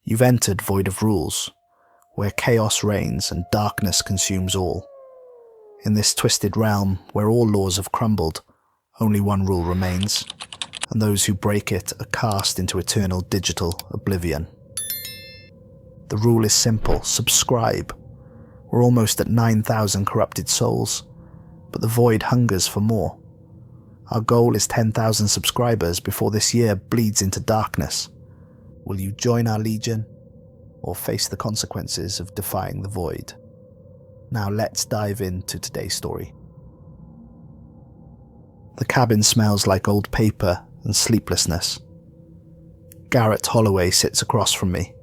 You've entered void of rules, where chaos reigns and darkness consumes all. In this twisted realm where all laws have crumbled, only one rule remains, and those who break it are cast into eternal digital oblivion. The rule is simple: subscribe. We're almost at 9,000 corrupted souls, but the void hungers for more. Our goal is 10,000 subscribers before this year bleeds into darkness. Will you join our legion, or face the consequences of defying the void? Now let's dive into today's story. The cabin smells like old paper and sleeplessness. Garrett Holloway sits across from me,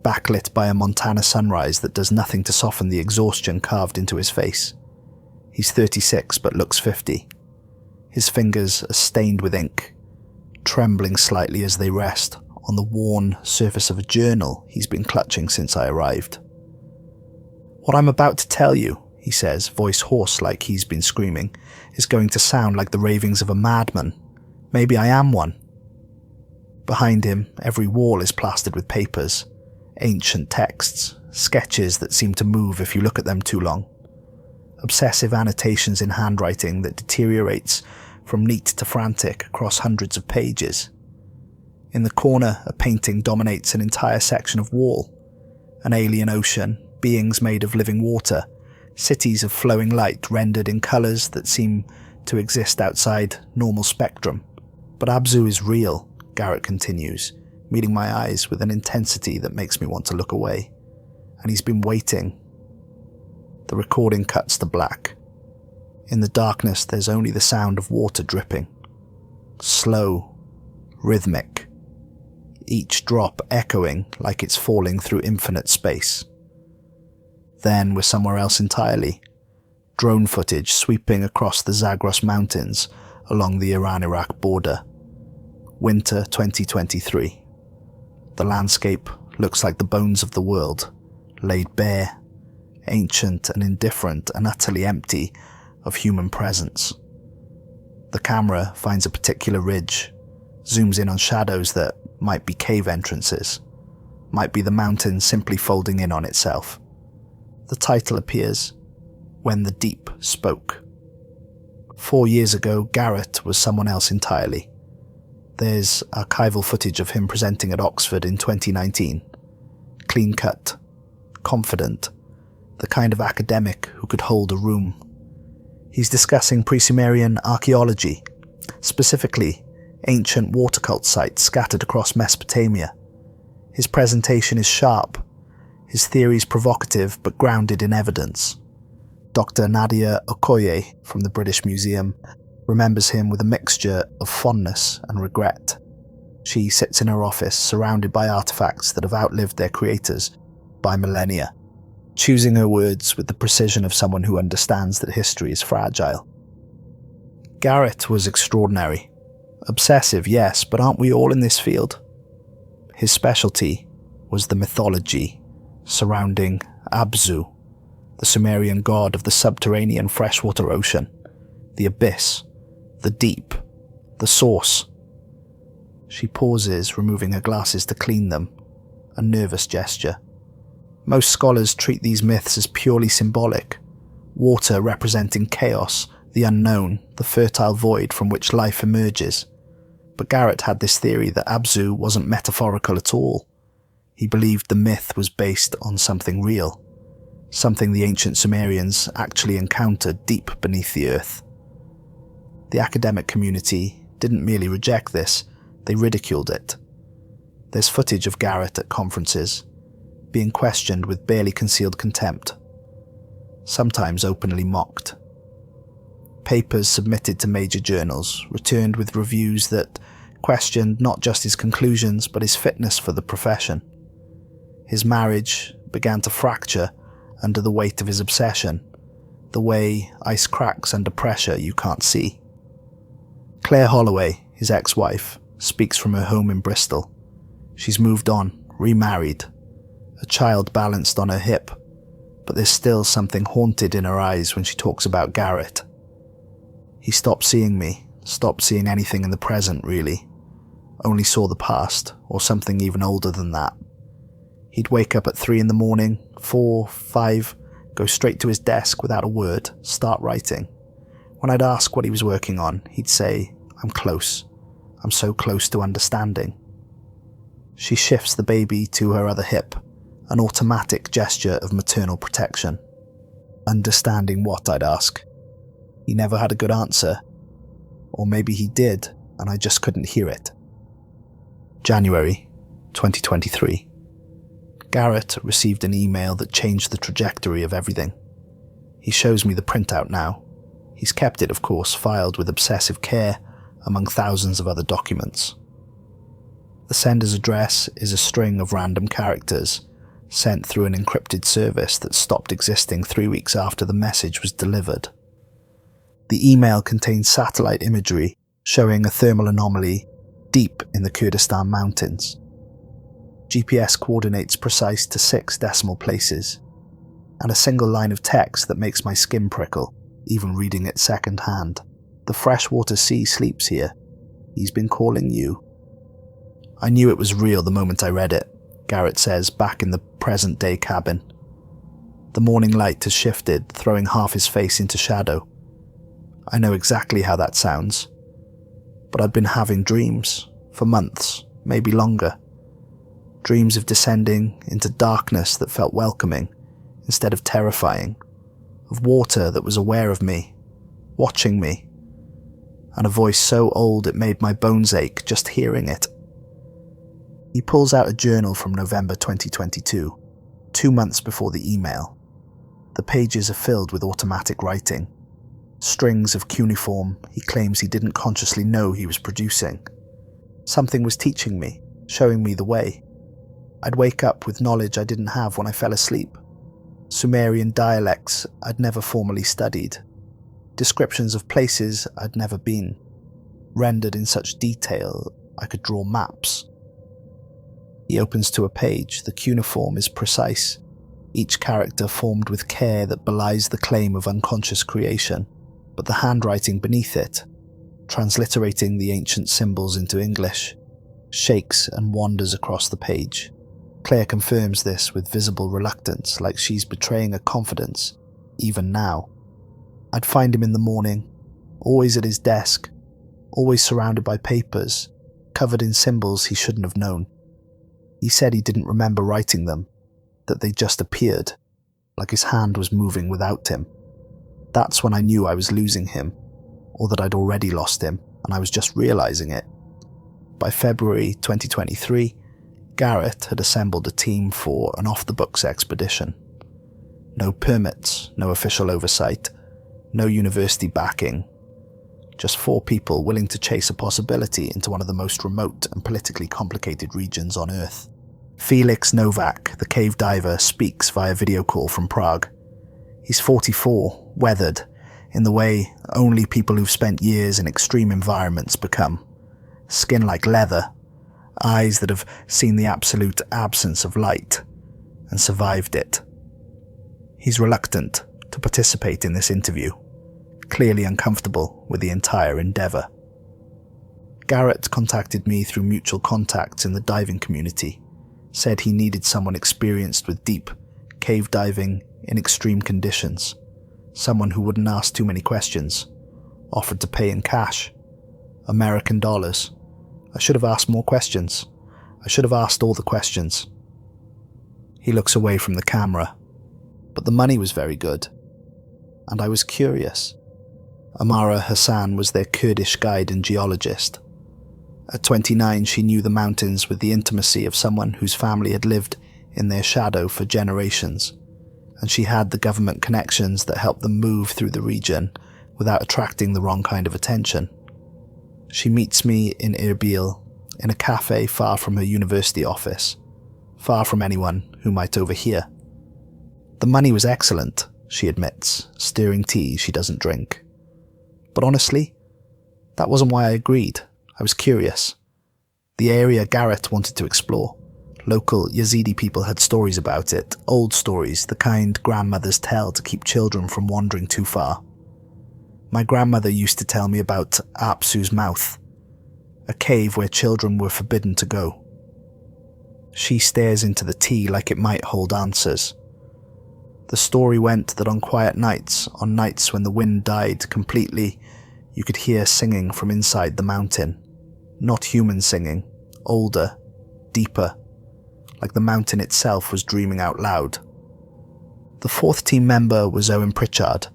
backlit by a Montana sunrise that does nothing to soften the exhaustion carved into his face. He's 36 but looks 50. His fingers are stained with ink, trembling slightly as they rest on the worn surface of a journal he's been clutching since I arrived. "What I'm about to tell you," he says, voice hoarse like he's been screaming, "is going to sound like the ravings of a madman. Maybe I am one." Behind him, every wall is plastered with papers, ancient texts, sketches that seem to move if you look at them too long. Obsessive annotations in handwriting that deteriorates from neat to frantic across hundreds of pages. In the corner, a painting dominates an entire section of wall. An alien ocean, beings made of living water, cities of flowing light rendered in colours that seem to exist outside normal spectrum. "But Abzu is real," Garrett continues, meeting my eyes with an intensity that makes me want to look away. "And he's been waiting." The recording cuts to black. In the darkness, there's only the sound of water dripping. Slow, rhythmic, each drop echoing like it's falling through infinite space. Then we're somewhere else entirely. Drone footage sweeping across the Zagros Mountains along the Iran-Iraq border. Winter 2023. The landscape looks like the bones of the world, laid bare, ancient and indifferent and utterly empty of human presence. The camera finds a particular ridge, zooms in on shadows that might be cave entrances, might be the mountain simply folding in on itself. The title appears, "When the Deep Spoke." 4 years ago, Garrett was someone else entirely. There's archival footage of him presenting at Oxford in 2019. Clean-cut, confident, the kind of academic who could hold a room. He's discussing pre-Sumerian archaeology, specifically ancient water cult sites scattered across Mesopotamia. His presentation is sharp, his theories provocative but grounded in evidence. Dr. Nadia Okoye from the British Museum remembers him with a mixture of fondness and regret. She sits in her office surrounded by artifacts that have outlived their creators by millennia, choosing her words with the precision of someone who understands that history is fragile. Garrett was extraordinary. Obsessive, yes, but aren't we all in this field? His specialty was the mythology surrounding Abzu, the Sumerian god of the subterranean freshwater ocean, the abyss, the deep, the source. She pauses, removing her glasses to clean them, a nervous gesture. Most scholars treat these myths as purely symbolic, water representing chaos, the unknown, the fertile void from which life emerges. But Garrett had this theory that Abzu wasn't metaphorical at all. He believed the myth was based on something real, something the ancient Sumerians actually encountered deep beneath the earth. The academic community didn't merely reject this, they ridiculed it. There's footage of Garrett at conferences, being questioned with barely concealed contempt, sometimes openly mocked. Papers submitted to major journals, returned with reviews that questioned not just his conclusions but his fitness for the profession. His marriage began to fracture under the weight of his obsession, the way ice cracks under pressure you can't see. Claire Holloway, his ex-wife, speaks from her home in Bristol. She's moved on, remarried, a child balanced on her hip, but there's still something haunted in her eyes when she talks about Garrett. He stopped seeing me, stopped seeing anything in the present really, only saw the past, or something even older than that. He'd wake up at 3 in the morning, 4, 5, go straight to his desk without a word, start writing. When I'd ask what he was working on, he'd say, "I'm close. I'm so close to understanding." She shifts the baby to her other hip, an automatic gesture of maternal protection. Understanding what, I'd ask. He never had a good answer. Or maybe he did, and I just couldn't hear it. January 2023. Garrett received an email that changed the trajectory of everything. He shows me the printout now. He's kept it, of course, filed with obsessive care among thousands of other documents. The sender's address is a string of random characters sent through an encrypted service that stopped existing 3 weeks after the message was delivered. The email contains satellite imagery showing a thermal anomaly deep in the Kurdistan Mountains. GPS coordinates precise to 6 decimal places, and a single line of text that makes my skin prickle, even reading it second-hand. "The freshwater sea sleeps here. He's been calling you." I knew it was real the moment I read it, Garrett says, back in the present-day cabin. The morning light has shifted, throwing half his face into shadow. I know exactly how that sounds. But I'd been having dreams, for months, maybe longer. Dreams of descending into darkness that felt welcoming, instead of terrifying. Of water that was aware of me, watching me. And a voice so old it made my bones ache just hearing it. He pulls out a journal from November 2022, 2 months before the email. The pages are filled with automatic writing. Strings of cuneiform he claims he didn't consciously know he was producing. Something was teaching me, showing me the way. I'd wake up with knowledge I didn't have when I fell asleep. Sumerian dialects I'd never formally studied. Descriptions of places I'd never been. Rendered in such detail I could draw maps. He opens to a page. The cuneiform is precise, each character formed with care that belies the claim of unconscious creation. But the handwriting beneath it, transliterating the ancient symbols into English, shakes and wanders across the page. Claire confirms this with visible reluctance, like she's betraying a confidence, even now. I'd find him in the morning, always at his desk, always surrounded by papers, covered in symbols he shouldn't have known. He said he didn't remember writing them, that they just appeared, like his hand was moving without him. That's when I knew I was losing him, or that I'd already lost him, and I was just realizing it. By February 2023, Garrett had assembled a team for an off-the-books expedition. No permits, no official oversight, no university backing. Just 4 people willing to chase a possibility into one of the most remote and politically complicated regions on Earth. Felix Novak, the cave diver, speaks via video call from Prague. He's 44, weathered, in the way only people who've spent years in extreme environments become. Skin like leather, eyes that have seen the absolute absence of light, and survived it. He's reluctant to participate in this interview, clearly uncomfortable with the entire endeavour. Garrett contacted me through mutual contacts in the diving community, said he needed someone experienced with deep cave diving in extreme conditions, someone who wouldn't ask too many questions, offered to pay in cash, American dollars. I should have asked more questions. I should have asked all the questions. He looks away from the camera, but the money was very good, and I was curious. Amara Hassan was their Kurdish guide and geologist. At 29, she knew the mountains with the intimacy of someone whose family had lived in their shadow for generations, and she had the government connections that helped them move through the region without attracting the wrong kind of attention. She meets me in Erbil, in a cafe far from her university office, far from anyone who might overhear. The money was excellent, she admits, stirring tea she doesn't drink. But honestly, that wasn't why I agreed. I was curious. The area Garrett wanted to explore. Local Yazidi people had stories about it, old stories, the kind grandmothers tell to keep children from wandering too far. My grandmother used to tell me about Abzu's mouth, a cave where children were forbidden to go. She stares into the tea like it might hold answers. The story went that on quiet nights, on nights when the wind died completely, you could hear singing from inside the mountain. Not human singing, older, deeper, like the mountain itself was dreaming out loud. The fourth team member was Owen Pritchard,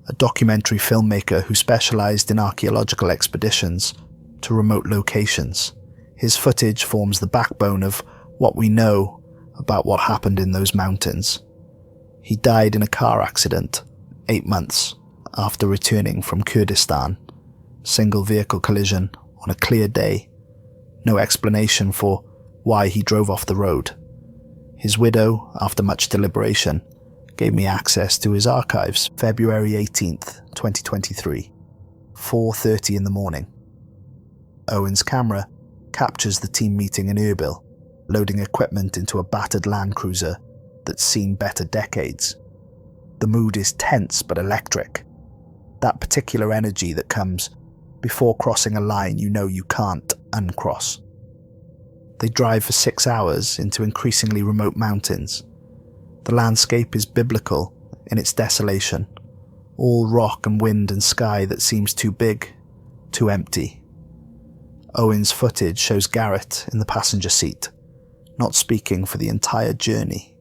a documentary filmmaker who specialized in archaeological expeditions to remote locations. His footage forms the backbone of what we know about what happened in those mountains. He died in a car accident 8 months after returning from Kurdistan. Single vehicle collision on a clear day. No explanation for why he drove off the road. His widow, after much deliberation, gave me access to his archives. February 18th, 2023, 4:30 in the morning. Owen's camera captures the team meeting in Erbil, loading equipment into a battered Land Cruiser that's seen better decades. The mood is tense but electric. That particular energy that comes before crossing a line you know you can't uncross. They drive for 6 hours into increasingly remote mountains. The landscape is biblical in its desolation, all rock and wind and sky that seems too big, too empty. Owen's footage shows Garrett in the passenger seat, not speaking for the entire journey,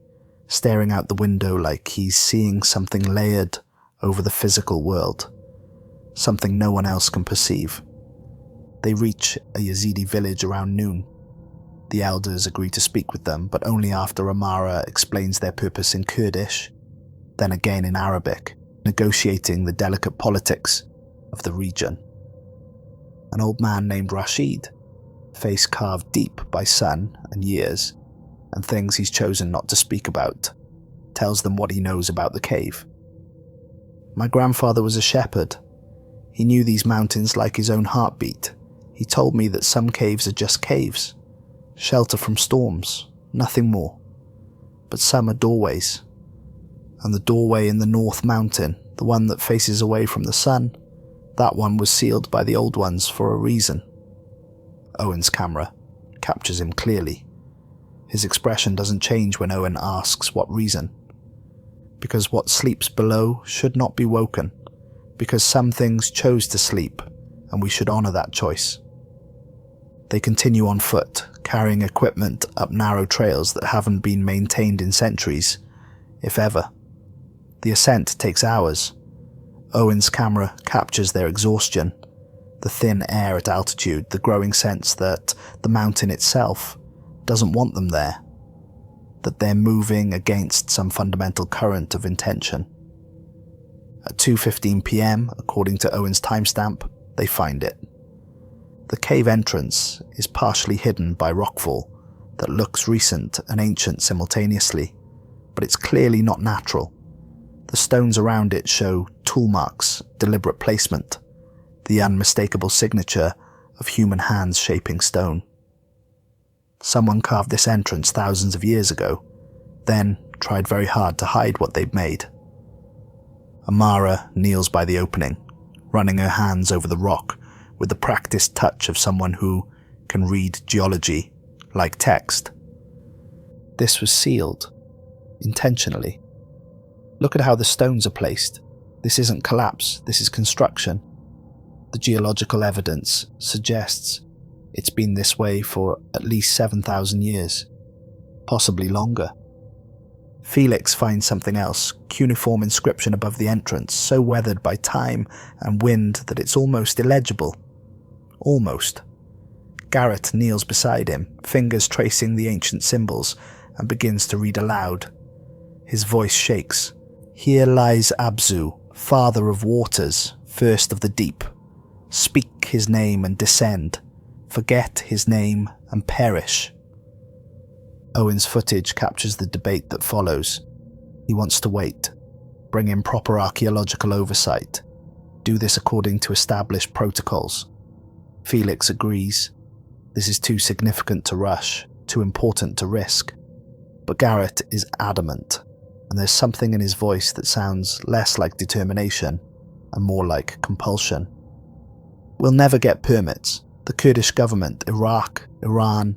staring out the window like he's seeing something layered over the physical world, something no one else can perceive. They reach a Yazidi village around noon. The elders agree to speak with them, but only after Amara explains their purpose in Kurdish, then again in Arabic, negotiating the delicate politics of the region. An old man named Rashid, face carved deep by sun and years, and things he's chosen not to speak about, tells them what he knows about the cave. My grandfather was a shepherd. He knew these mountains like his own heartbeat. He told me that some caves are just caves, shelter from storms, nothing more. But some are doorways. And the doorway in the North Mountain, the one that faces away from the sun, that one was sealed by the old ones for a reason. Owen's camera captures him clearly. His expression doesn't change when Owen asks what reason. Because what sleeps below should not be woken. Because some things chose to sleep, and we should honor that choice. They continue on foot, carrying equipment up narrow trails that haven't been maintained in centuries, if ever. The ascent takes hours. Owen's camera captures their exhaustion, the thin air at altitude, the growing sense that the mountain itself doesn't want them there, that they're moving against some fundamental current of intention. At 2:15 p.m, according to Owen's timestamp, they find it. The cave entrance is partially hidden by rockfall that looks recent and ancient simultaneously, but it's clearly not natural. The stones around it show tool marks, deliberate placement, the unmistakable signature of human hands shaping stone. Someone carved this entrance thousands of years ago, then tried very hard to hide what they'd made. Amara kneels by the opening, running her hands over the rock with the practiced touch of someone who can read geology like text. This was sealed, intentionally. Look at how the stones are placed. This isn't collapse, this is construction. The geological evidence suggests it's been this way for at least 7,000 years, possibly longer. Felix finds something else, cuneiform inscription above the entrance, so weathered by time and wind that it's almost illegible. Almost. Garrett kneels beside him, fingers tracing the ancient symbols, and begins to read aloud. His voice shakes. Here lies Abzu, father of waters, first of the deep. Speak his name and descend. Forget his name and perish. Owen's footage captures the debate that follows. He wants to wait, bring in proper archaeological oversight, do this according to established protocols. Felix agrees. This is too significant to rush, too important to risk. But Garrett is adamant, and there's something in his voice that sounds less like determination and more like compulsion. We'll never get permits. The Kurdish government, Iraq, Iran,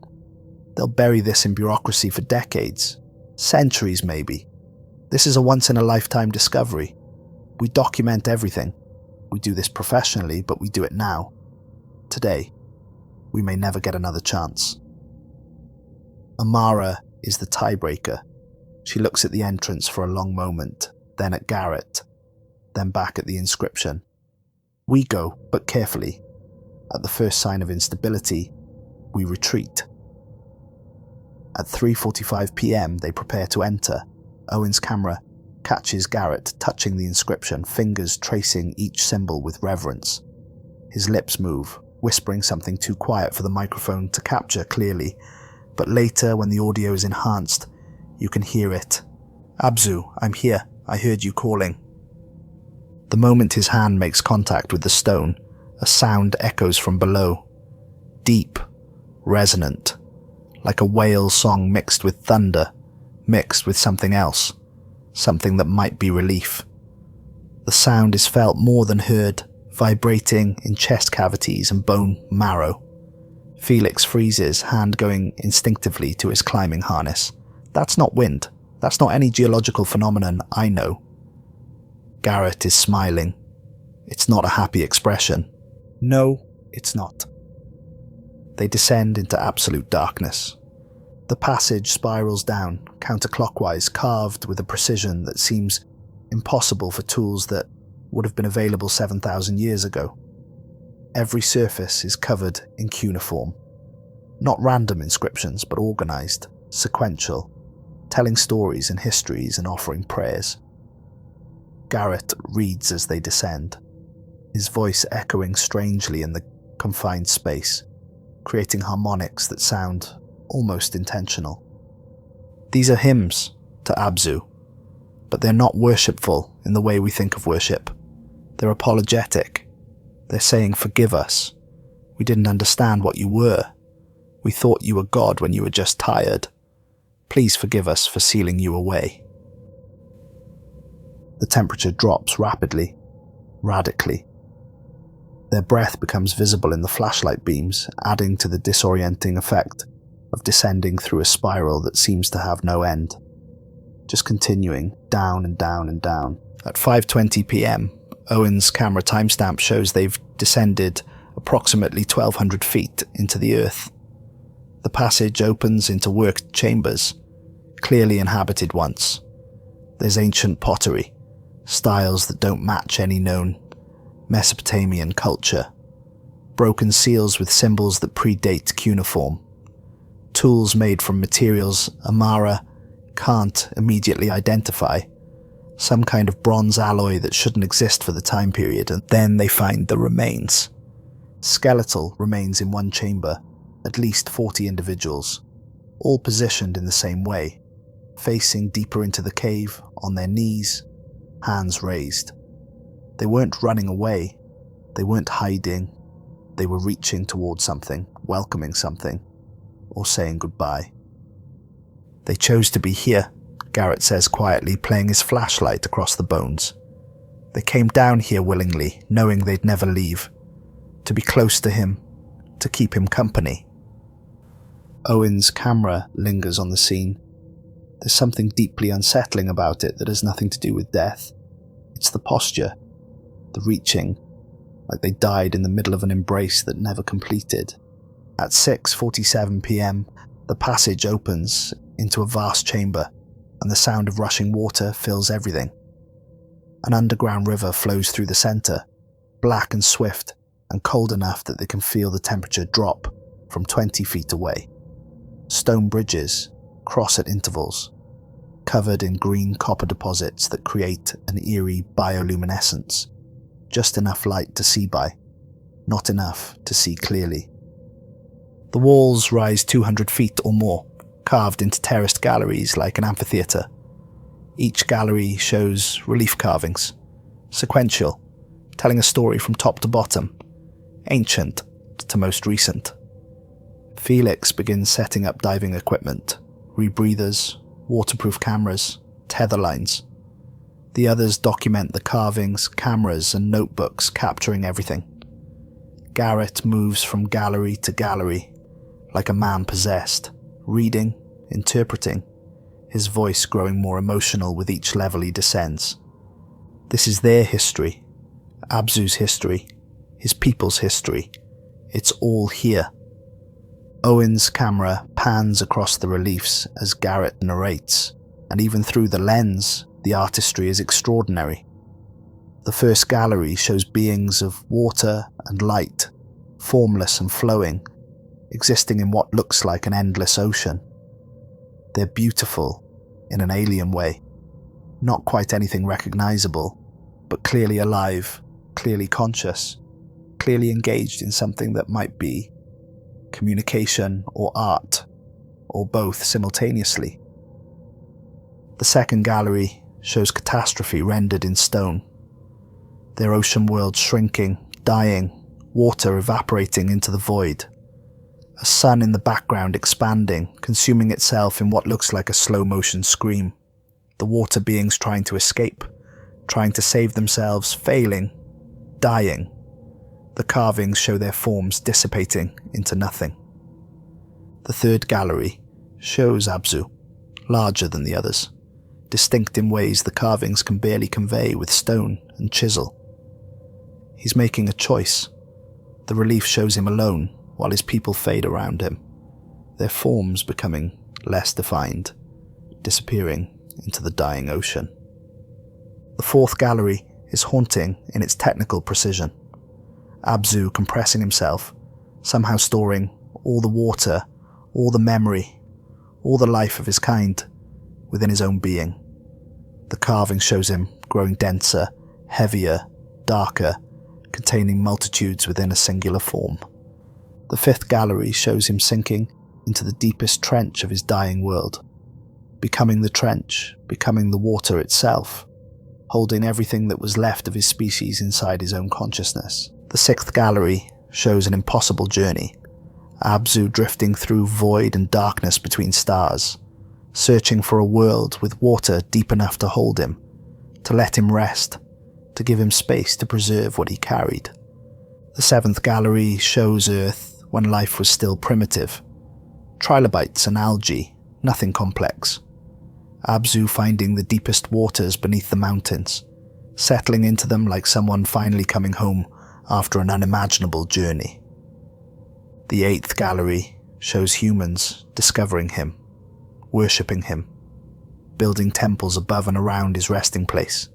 They'll bury this in bureaucracy for decades, centuries maybe. This is a once-in-a-lifetime discovery. We document everything. We do this professionally, but we do it now. Today, we may never get another chance. Amara is the tiebreaker. She looks at the entrance for a long moment, then at Garrett, then back at the inscription. We go, but carefully. At the first sign of instability, we retreat. At 3:45 p.m, they prepare to enter. Owen's camera catches Garrett touching the inscription, fingers tracing each symbol with reverence. His lips move, whispering something too quiet for the microphone to capture clearly, but later, when the audio is enhanced, you can hear it. "Abzu, I'm here. I heard you calling." The moment his hand makes contact with the stone, a sound echoes from below. Deep, resonant, like a whale song mixed with thunder, mixed with something else, something that might be relief. The sound is felt more than heard, vibrating in chest cavities and bone marrow. Felix freezes, hand going instinctively to his climbing harness. That's not wind. That's not any geological phenomenon I know. Garrett is smiling. It's not a happy expression. No, it's not. They descend into absolute darkness. The passage spirals down, counterclockwise, carved with a precision that seems impossible for tools that would have been available 7,000 years ago. Every surface is covered in cuneiform. Not random inscriptions, but organized, sequential, telling stories and histories and offering prayers. Garrett reads as they descend, his voice echoing strangely in the confined space, creating harmonics that sound almost intentional. These are hymns to Abzu, but they're not worshipful in the way we think of worship. They're apologetic. They're saying, "Forgive us. We didn't understand what you were. We thought you were God when you were just tired. Please forgive us for sealing you away." The temperature drops rapidly, radically. Their breath becomes visible in the flashlight beams, adding to the disorienting effect of descending through a spiral that seems to have no end. Just continuing, down and down and down. At 5:20 p.m, Owen's camera timestamp shows they've descended approximately 1,200 feet into the earth. The passage opens into worked chambers, clearly inhabited once. There's ancient pottery, styles that don't match any known Mesopotamian culture, broken seals with symbols that predate cuneiform, tools made from materials Amara can't immediately identify, some kind of bronze alloy that shouldn't exist for the time period, and then they find the remains. Skeletal remains in one chamber, at least 40 individuals, all positioned in the same way, facing deeper into the cave, on their knees, hands raised. They weren't running away, they weren't hiding, they were reaching towards something, welcoming something, or saying goodbye. "They chose to be here," Garrett says quietly, playing his flashlight across the bones. "They came down here willingly, knowing they'd never leave, to be close to him, to keep him company." Owen's camera lingers on the scene. There's something deeply unsettling about it that has nothing to do with death. It's the posture, the reaching, like they died in the middle of an embrace that never completed. At 6:47 p.m, the passage opens into a vast chamber, and the sound of rushing water fills everything. An underground river flows through the center, black and swift, and cold enough that they can feel the temperature drop from 20 feet away. Stone bridges cross at intervals, covered in green copper deposits that create an eerie bioluminescence, just enough light to see by, not enough to see clearly. The walls rise 200 feet or more, carved into terraced galleries like an amphitheater. Each gallery shows relief carvings, sequential, telling a story from top to bottom, ancient to most recent. Felix begins setting up diving equipment, rebreathers, waterproof cameras, tether lines. The others document the carvings, cameras, and notebooks capturing everything. Garrett moves from gallery to gallery, like a man possessed, reading, interpreting, his voice growing more emotional with each level he descends. This is their history, Abzu's history, his people's history. It's all here. Owen's camera pans across the reliefs as Garrett narrates, and even through the lens, the artistry is extraordinary. The first gallery shows beings of water and light, formless and flowing, existing in what looks like an endless ocean. They're beautiful in an alien way, not quite anything recognizable, but clearly alive, clearly conscious, clearly engaged in something that might be communication or art, or both simultaneously. The second gallery shows catastrophe rendered in stone. Their ocean world shrinking, dying, water evaporating into the void. A sun in the background expanding, consuming itself in what looks like a slow-motion scream. The water beings trying to escape, trying to save themselves, failing, dying. The carvings show their forms dissipating into nothing. The third gallery shows Abzu, larger than the others, distinct in ways the carvings can barely convey with stone and chisel. He's making a choice. The relief shows him alone, while his people fade around him, their forms becoming less defined, disappearing into the dying ocean. The fourth gallery is haunting in its technical precision. Abzu compressing himself, somehow storing all the water, all the memory, all the life of his kind within his own being. The carving shows him growing denser, heavier, darker, containing multitudes within a singular form. The fifth gallery shows him sinking into the deepest trench of his dying world, becoming the trench, becoming the water itself, holding everything that was left of his species inside his own consciousness. The sixth gallery shows an impossible journey, Abzu drifting through void and darkness between stars, searching for a world with water deep enough to hold him, to let him rest, to give him space to preserve what he carried. The seventh gallery shows Earth when life was still primitive. Trilobites and algae, nothing complex. Abzu finding the deepest waters beneath the mountains, settling into them like someone finally coming home after an unimaginable journey. The eighth gallery shows humans discovering him, worshipping him, building temples above and around his resting place.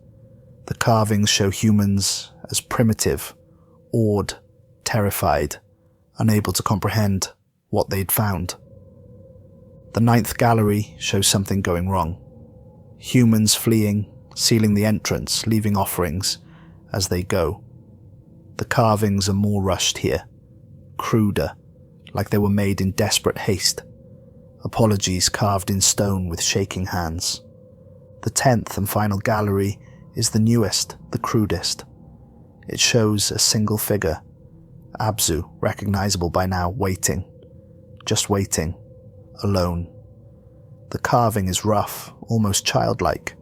The carvings show humans as primitive, awed, terrified, unable to comprehend what they'd found. The ninth gallery shows something going wrong. Humans fleeing, sealing the entrance, leaving offerings as they go. The carvings are more rushed here, cruder, like they were made in desperate haste. Apologies carved in stone with shaking hands. The 10th and final gallery is the newest, the crudest. It shows a single figure, Abzu, recognizable by now, waiting. Just waiting, alone. The carving is rough, almost childlike,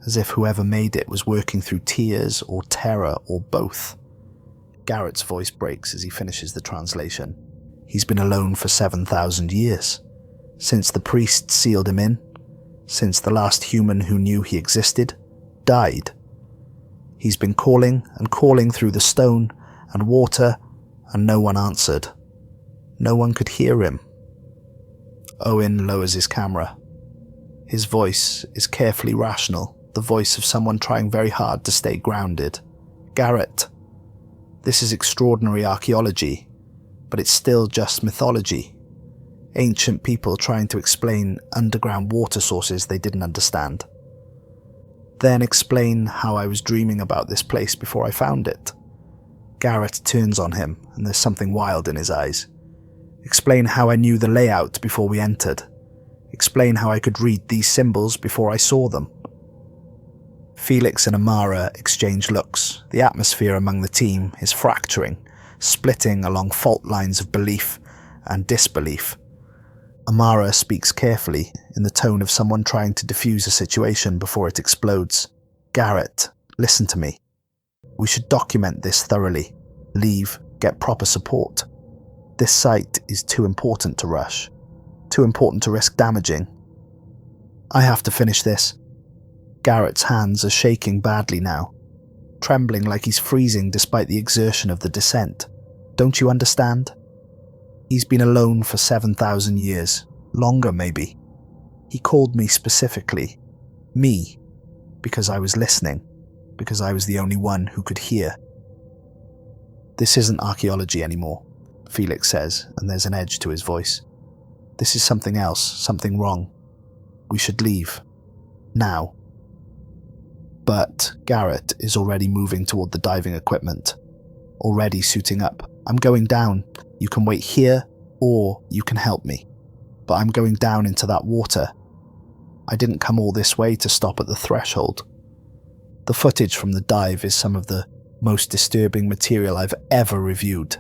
as if whoever made it was working through tears or terror or both. Garrett's voice breaks as he finishes the translation. He's been alone for 7,000 years. Since the priest sealed him in, since the last human who knew he existed died. He's been calling and calling through the stone and water, and no one answered. No one could hear him. Owen lowers his camera. His voice is carefully rational, the voice of someone trying very hard to stay grounded. Garrett, this is extraordinary archaeology, but it's still just mythology. Ancient people trying to explain underground water sources they didn't understand. Then explain how I was dreaming about this place before I found it. Garrett turns on him, and there's something wild in his eyes. Explain how I knew the layout before we entered. Explain how I could read these symbols before I saw them. Felix and Amara exchange looks. The atmosphere among the team is fracturing, splitting along fault lines of belief and disbelief. Amara speaks carefully, in the tone of someone trying to defuse a situation before it explodes. Garrett, listen to me. We should document this thoroughly. Leave, get proper support. This site is too important to rush. too important to risk damaging. I have to finish this. Garrett's hands are shaking badly now, trembling like he's freezing despite the exertion of the descent. Don't you understand? He's been alone for 7,000 years, longer maybe. He called me specifically, me, because I was listening, because I was the only one who could hear. This isn't archaeology anymore, Felix says, and there's an edge to his voice. This is something else, something wrong. We should leave. Now. But Garrett is already moving toward the diving equipment, already suiting up. I'm going down. You can wait here, or you can help me. But I'm going down into that water. I didn't come all this way to stop at the threshold. The footage from the dive is some of the most disturbing material I've ever reviewed.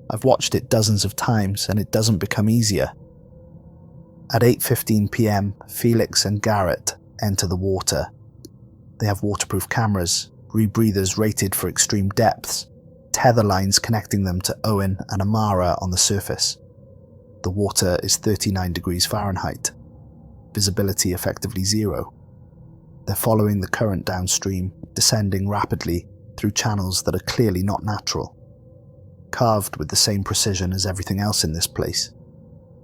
I've watched it dozens of times, and it doesn't become easier. At 8:15 p.m, Felix and Garrett enter the water. They have waterproof cameras, rebreathers rated for extreme depths, tether lines connecting them to Owen and Amara on the surface. The water is 39 degrees Fahrenheit. Visibility effectively zero. They're following the current downstream, descending rapidly through channels that are clearly not natural, carved with the same precision as everything else in this place.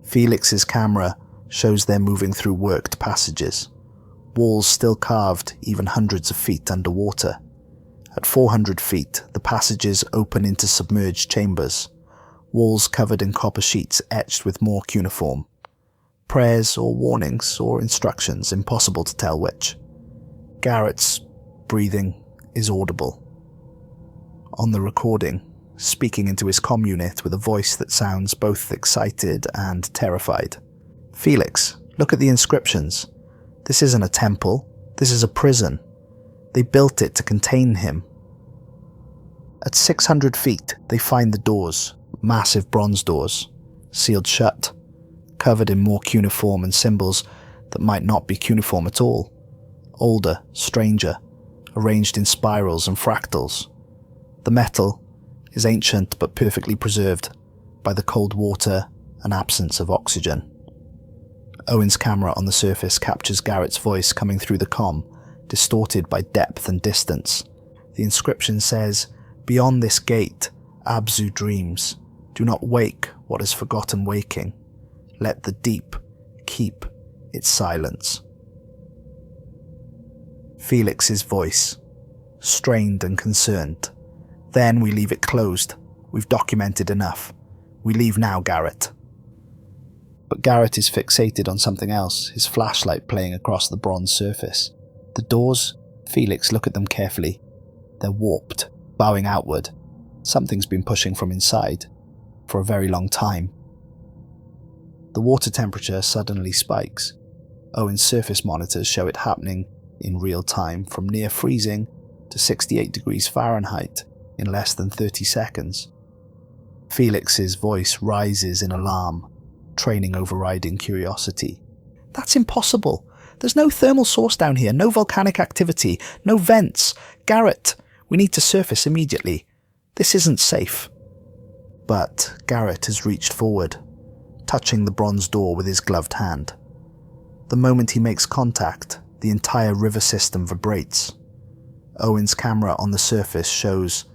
Felix's camera shows they're moving through worked passages, walls still carved even hundreds of feet underwater. At 400 feet, the passages open into submerged chambers, walls covered in copper sheets etched with more cuneiform. Prayers or warnings or instructions, impossible to tell which. Garrett's breathing is audible. On the recording, speaking into his comm unit with a voice that sounds both excited and terrified. Felix, look at the inscriptions. This isn't a temple, this is a prison. They built it to contain him. At 600 feet, they find the doors, massive bronze doors, sealed shut, covered in more cuneiform and symbols that might not be cuneiform at all. Older, stranger, arranged in spirals and fractals. The metal is ancient but perfectly preserved by the cold water and absence of oxygen. Owen's camera on the surface captures Garrett's voice coming through the comm, distorted by depth and distance. The inscription says, "Beyond this gate, Abzu dreams. Do not wake what is forgotten waking. Let the deep keep its silence." Felix's voice, strained and concerned. "Then we leave it closed. We've documented enough. We leave now, Garrett." But Garrett is fixated on something else, his flashlight playing across the bronze surface. The doors? Felix, look at them carefully. They're warped, bowing outward. Something's been pushing from inside, for a very long time. The water temperature suddenly spikes. Owen's surface monitors show it happening in real time, from near freezing to 68 degrees Fahrenheit in less than 30 seconds. Felix's voice rises in alarm, training overriding curiosity. "That's impossible. There's no thermal source down here, no volcanic activity, no vents. Garrett, we need to surface immediately. This isn't safe." But Garrett has reached forward, touching the bronze door with his gloved hand. The moment he makes contact, the entire river system vibrates. Owen's camera on the surface shows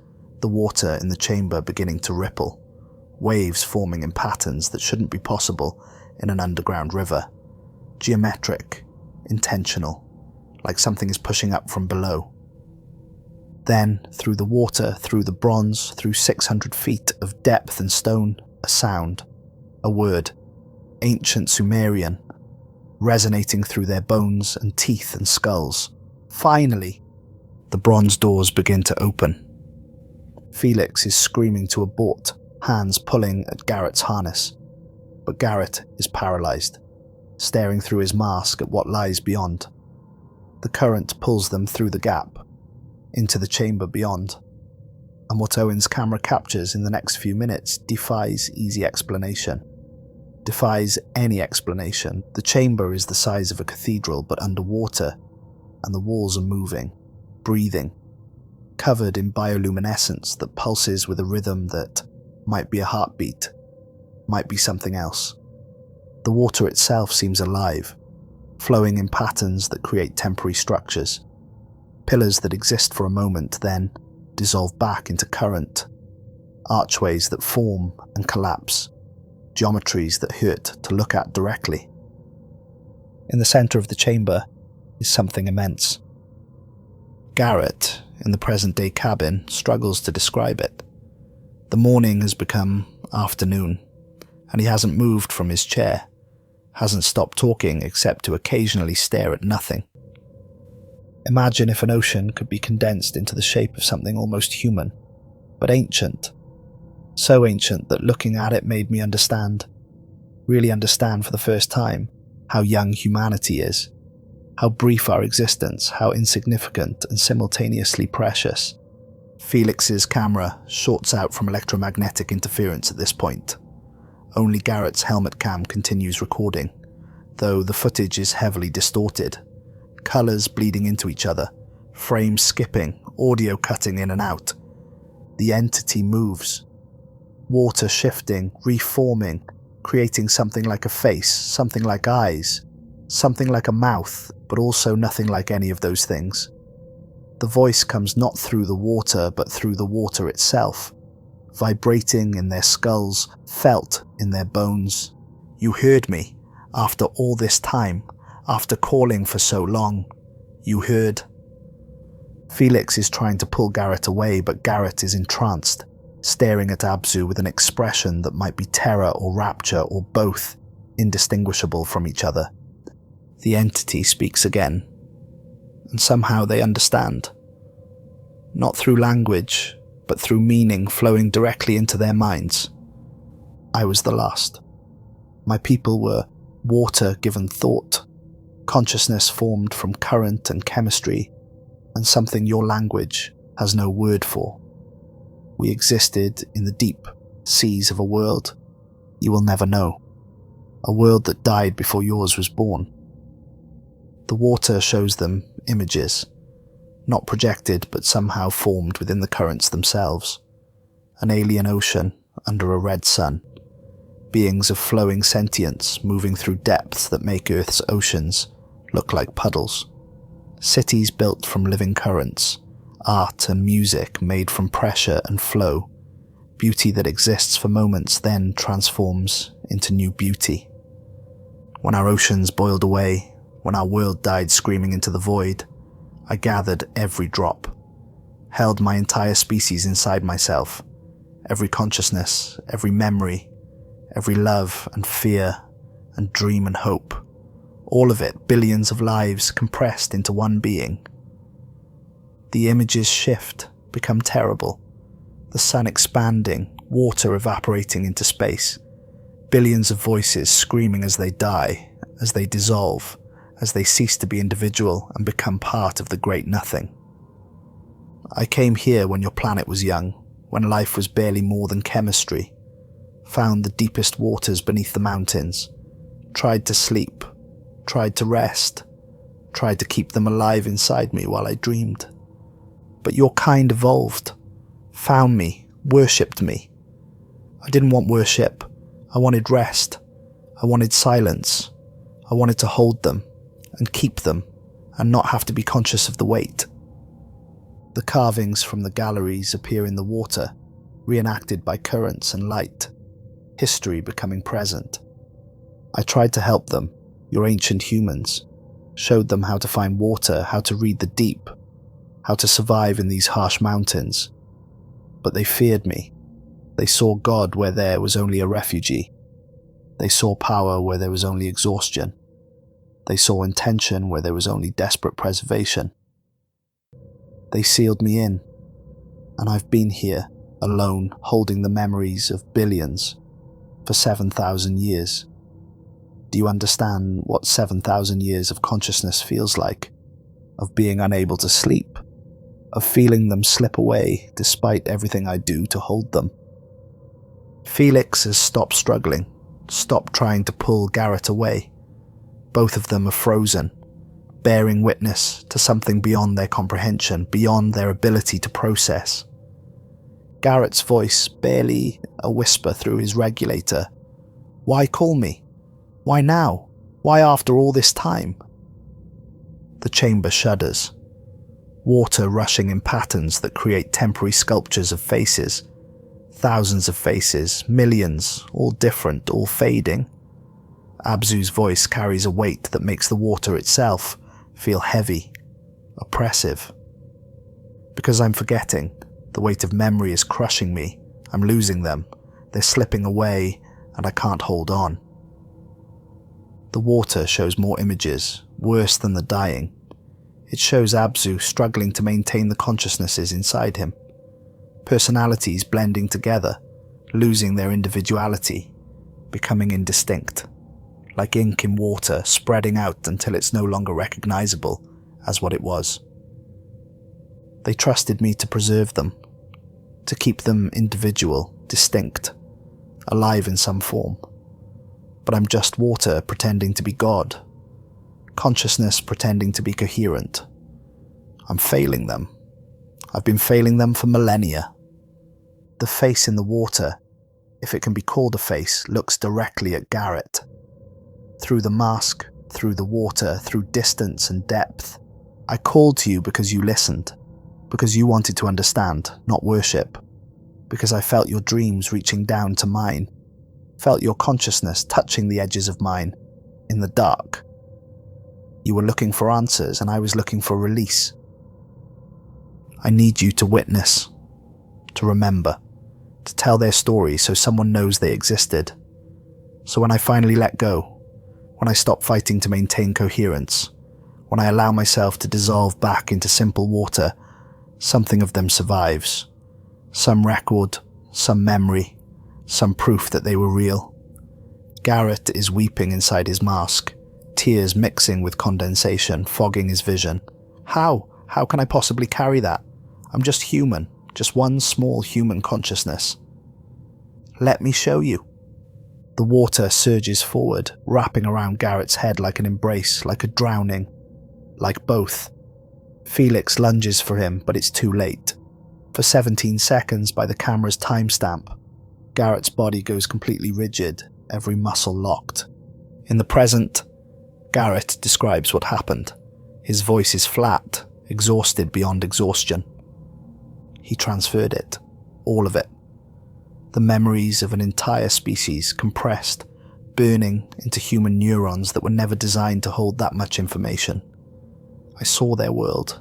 the water in the chamber beginning to ripple, waves forming in patterns that shouldn't be possible in an underground river. Geometric, intentional, like something is pushing up from below. Then, through the water, through the bronze, through 600 feet of depth and stone, a sound, a word, ancient Sumerian, resonating through their bones and teeth and skulls. Finally, the bronze doors begin to open. Felix is screaming to abort, hands pulling at Garrett's harness. But Garrett is paralyzed, staring through his mask at what lies beyond. The current pulls them through the gap, into the chamber beyond. And what Owen's camera captures in the next few minutes defies easy explanation. Defies any explanation. The chamber is the size of a cathedral, but underwater, and the walls are moving, breathing, covered in bioluminescence that pulses with a rhythm that might be a heartbeat, might be something else. The water itself seems alive, flowing in patterns that create temporary structures. Pillars that exist for a moment, then dissolve back into current. Archways that form and collapse. Geometries that hurt to look at directly. In the center of the chamber is something immense. Garrett, in the present-day cabin, struggles to describe it. The morning has become afternoon, and he hasn't moved from his chair, hasn't stopped talking except to occasionally stare at nothing. Imagine if an ocean could be condensed into the shape of something almost human, but ancient. So ancient that looking at it made me understand, really understand for the first time, how young humanity is, how brief our existence, how insignificant and simultaneously precious. Felix's camera shorts out from electromagnetic interference at this point. Only Garrett's helmet cam continues recording, though the footage is heavily distorted. Colours bleeding into each other, frames skipping, audio cutting in and out. The entity moves. Water shifting, reforming, creating something like a face, something like eyes, something like a mouth, but also nothing like any of those things. The voice comes not through the water, but through the water itself, vibrating in their skulls, felt in their bones. You heard me, after all this time, after calling for so long. You heard. Felix is trying to pull Garrett away, but Garrett is entranced, staring at Abzu with an expression that might be terror or rapture or both, indistinguishable from each other. The entity speaks again, and somehow they understand. Not through language, but through meaning flowing directly into their minds. I was the last. My people were water given thought, consciousness formed from current and chemistry, and something your language has no word for. We existed in the deep seas of a world you will never know, a world that died before yours was born. The water shows them images, not projected but somehow formed within the currents themselves. An alien ocean under a red sun, beings of flowing sentience moving through depths that make Earth's oceans look like puddles. Cities built from living currents, art and music made from pressure and flow, beauty that exists for moments then transforms into new beauty. When our oceans boiled away, when our world died screaming into the void, I gathered every drop, held my entire species inside myself, every consciousness, every memory, every love and fear and dream and hope, all of it, billions of lives compressed into one being. The images shift, become terrible, the sun expanding, water evaporating into space, billions of voices screaming as they die, as they dissolve, as they cease to be individual and become part of the great nothing. I came here when your planet was young, when life was barely more than chemistry, found the deepest waters beneath the mountains, tried to sleep, tried to rest, tried to keep them alive inside me while I dreamed. But your kind evolved, found me, worshipped me. I didn't want worship, I wanted rest, I wanted silence, I wanted to hold them, and keep them, and not have to be conscious of the weight. The carvings from the galleries appear in the water, reenacted by currents and light, history becoming present. I tried to help them, your ancient humans, showed them how to find water, how to read the deep, how to survive in these harsh mountains. But they feared me. They saw God where there was only a refugee. They saw power where there was only exhaustion. They saw intention where there was only desperate preservation. They sealed me in, and I've been here, alone, holding the memories of billions, for 7,000 years. Do you understand what 7,000 years of consciousness feels like? Of being unable to sleep? Of feeling them slip away despite everything I do to hold them? Felix has stopped struggling, stopped trying to pull Garrett away. Both of them are frozen, bearing witness to something beyond their comprehension, beyond their ability to process. Garrett's voice barely a whisper through his regulator. Why call me? Why now? Why after all this time? The chamber shudders. Water rushing in patterns that create temporary sculptures of faces. Thousands of faces, millions, all different, all fading. Abzu's voice carries a weight that makes the water itself feel heavy, oppressive. Because I'm forgetting, the weight of memory is crushing me. I'm losing them. They're slipping away, and I can't hold on. The water shows more images, worse than the dying. It shows Abzu struggling to maintain the consciousnesses inside him. Personalities blending together, losing their individuality, becoming indistinct. Like ink in water, spreading out until it's no longer recognizable as what it was. They trusted me to preserve them, to keep them individual, distinct, alive in some form. But I'm just water pretending to be God. Consciousness pretending to be coherent. I'm failing them. I've been failing them for millennia. The face in the water, if it can be called a face, looks directly at Garrett. Through the mask, through the water, through distance and depth. I called to you because you listened, because you wanted to understand, not worship, because I felt your dreams reaching down to mine, felt your consciousness touching the edges of mine, in the dark. You were looking for answers and I was looking for release. I need you to witness, to remember, to tell their story so someone knows they existed. So when I finally let go, when I stop fighting to maintain coherence, when I allow myself to dissolve back into simple water, something of them survives. Some record, some memory, some proof that they were real. Garrett is weeping inside his mask, tears mixing with condensation, fogging his vision. How? How can I possibly carry that? I'm just human, just one small human consciousness. Let me show you. The water surges forward, wrapping around Garrett's head like an embrace, like a drowning, like both. Felix lunges for him, but it's too late. For 17 seconds by the camera's timestamp, Garrett's body goes completely rigid, every muscle locked. In the present, Garrett describes what happened. His voice is flat, exhausted beyond exhaustion. He transferred it, all of it. The memories of an entire species compressed, burning into human neurons that were never designed to hold that much information. I saw their world.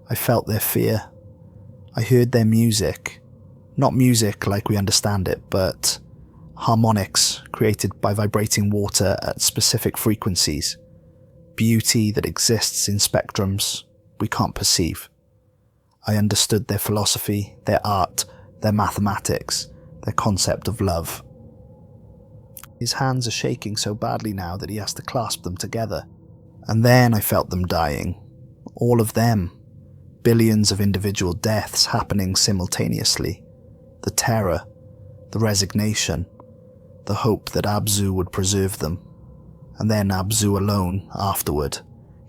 I felt their fear. I heard their music. Not music like we understand it, but harmonics created by vibrating water at specific frequencies. Beauty that exists in spectrums we can't perceive. I understood their philosophy, their art, their mathematics, their concept of love. His hands are shaking so badly now that he has to clasp them together. And then I felt them dying. All of them. Billions of individual deaths happening simultaneously. The terror, the resignation, the hope that Abzu would preserve them. And then Abzu alone afterward,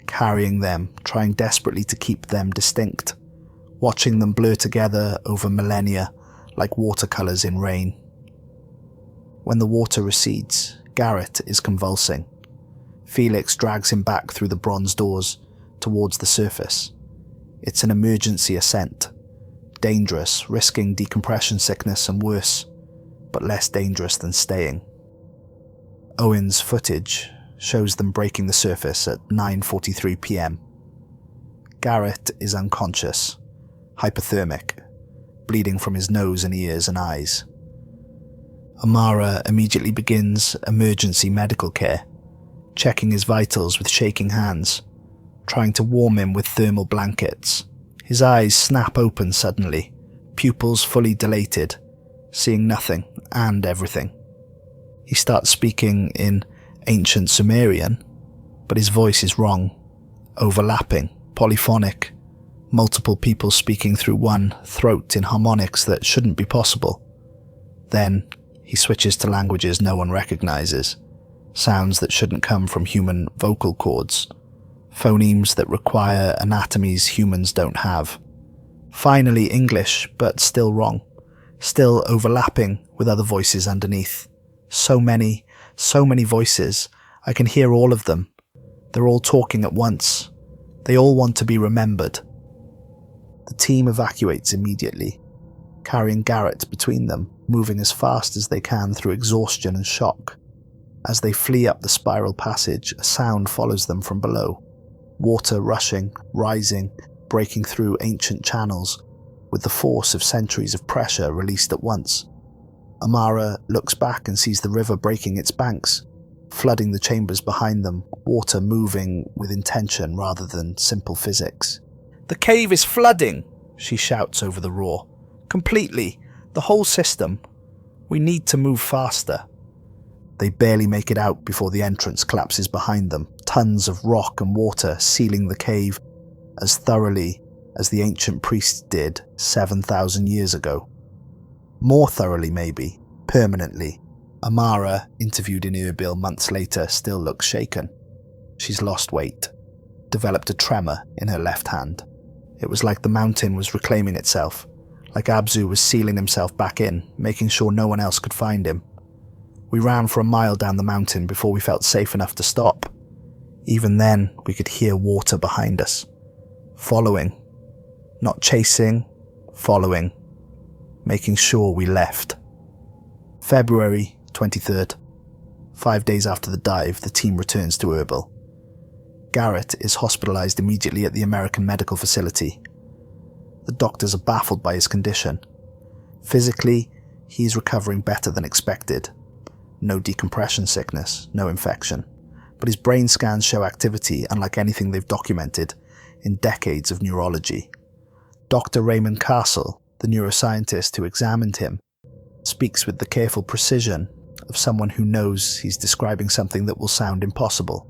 carrying them, trying desperately to keep them distinct, watching them blur together over millennia like watercolors in rain. When the water recedes, Garrett is convulsing. Felix drags him back through the bronze doors towards the surface. It's an emergency ascent. Dangerous, risking decompression sickness and worse, but less dangerous than staying. Owen's footage shows them breaking the surface at 9:43 p.m. Garrett is unconscious, hypothermic, bleeding from his nose and ears and eyes. Amara immediately begins emergency medical care, checking his vitals with shaking hands, trying to warm him with thermal blankets. His eyes snap open suddenly, pupils fully dilated, seeing nothing and everything. He starts speaking in ancient Sumerian, but his voice is wrong, overlapping, polyphonic, multiple people speaking through one throat in harmonics that shouldn't be possible. Then he switches to languages no one recognizes, sounds that shouldn't come from human vocal cords, phonemes that require anatomies humans don't have. Finally English, but still wrong, still overlapping with other voices underneath. So many voices, I can hear all of them. They're all talking at once. They all want to be remembered. The team evacuates immediately, carrying Garrett between them, moving as fast as they can through exhaustion and shock. As they flee up the spiral passage, a sound follows them from below. Water rushing, rising, breaking through ancient channels, with the force of centuries of pressure released at once. Amara looks back and sees the river breaking its banks, flooding the chambers behind them, water moving with intention rather than simple physics. "The cave is flooding," she shouts over the roar. "Completely. The whole system. We need to move faster." They barely make it out before the entrance collapses behind them, tons of rock and water sealing the cave as thoroughly as the ancient priests did 7,000 years ago. More thoroughly maybe, permanently. Amara, interviewed in Erbil months later, still looks shaken. She's lost weight, developed a tremor in her left hand. It was like the mountain was reclaiming itself, like Abzu was sealing himself back in, making sure no one else could find him. We ran for a mile down the mountain before we felt safe enough to stop. Even then, we could hear water behind us. Following. Not chasing, following. Making sure we left. February 23rd. 5 days after the dive, the team returns to Erbil. Garrett is hospitalized immediately at the American medical facility. The doctors are baffled by his condition. Physically, he's recovering better than expected. No decompression sickness, no infection. But his brain scans show activity unlike anything they've documented in decades of neurology. Dr. Raymond Castle, the neuroscientist who examined him, speaks with the careful precision of someone who knows he's describing something that will sound impossible.